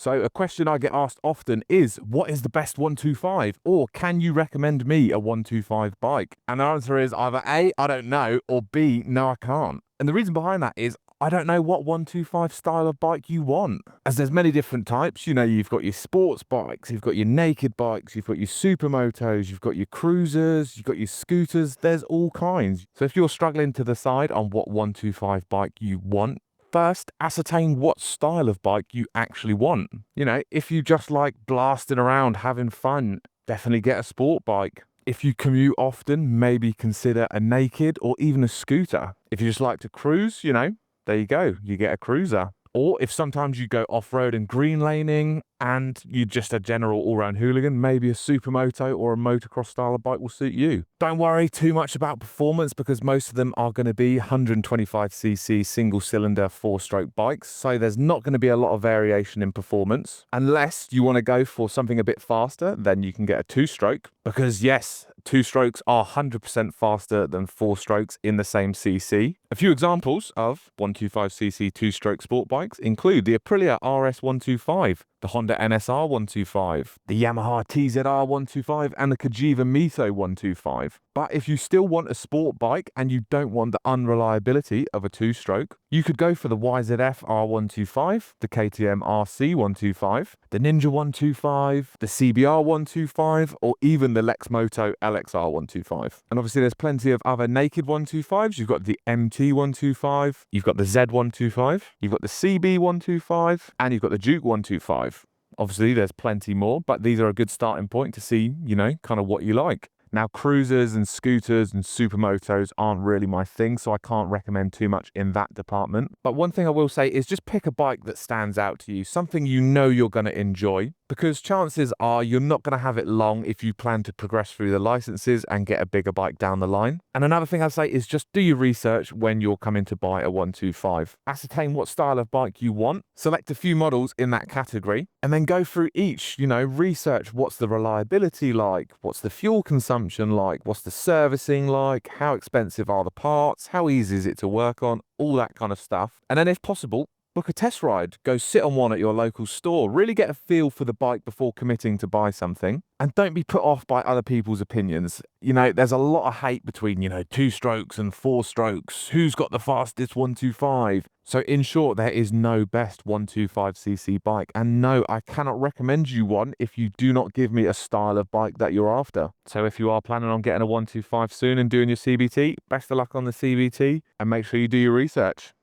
So a question I get asked often is, what is the best 125? Or can you recommend me a 125 bike? And the answer is either A, I don't know, or B, no, I can't. And the reason behind that is I don't know what 125 style of bike you want. As there's many different types, you know, you've got your sports bikes, you've got your naked bikes, you've got your supermotos, you've got your cruisers, you've got your scooters, there's all kinds. So if you're struggling to decide on what 125 bike you want, first ascertain what style of bike you actually want. You know, if you just like blasting around, having fun, definitely get a sport bike. If you commute often, maybe consider a naked or even a scooter. If you just like to cruise, you know, there you go, you get a cruiser. Or if sometimes you go off-road and green laning and you're just a general all-round hooligan, maybe a supermoto or a motocross style of bike will suit you. Don't worry too much about performance because most of them are going to be 125cc single-cylinder four-stroke bikes, so there's not going to be a lot of variation in performance. Unless you want to go for something a bit faster, then you can get a two-stroke because yes, two strokes are 100% faster than four strokes in the same cc. A few examples of 125cc two-stroke sport bikes include the Aprilia RS125, the Honda NSR 125, the Yamaha TZR 125, and the Cagiva Mito 125. But if you still want a sport bike and you don't want the unreliability of a two-stroke, you could go for the YZF R125, the KTM RC 125, the Ninja 125, the CBR 125, or even the Lexmoto LXR 125. And obviously there's plenty of other naked 125s. You've got the MT 125, you've got the Z 125, you've got the CB 125, and you've got the Duke 125. Obviously there's plenty more, but these are a good starting point to see, you know, kind of what you like. Now, cruisers and scooters and supermotos aren't really my thing, so I can't recommend too much in that department. But one thing I will say is just pick a bike that stands out to you, something you know you're going to enjoy, because chances are you're not going to have it long if you plan to progress through the licenses and get a bigger bike down the line. And another thing I'd say is just do your research when you're coming to buy a 125. Ascertain what style of bike you want, select a few models in that category, and then go through each, you know, research what's the reliability like, what's the fuel consumption like, what's the servicing like, how expensive are the parts, how easy is it to work on, all that kind of stuff. And then if possible, book a test ride, go sit on one at your local store, really get a feel for the bike before committing to buy something. And don't be put off by other people's opinions. You know, there's a lot of hate between, you know, two strokes and four strokes. Who's got the fastest 125? So in short, there is no best 125cc bike. And no, I cannot recommend you one if you do not give me a style of bike that you're after. So if you are planning on getting a 125 soon and doing your CBT, best of luck on the CBT and make sure you do your research.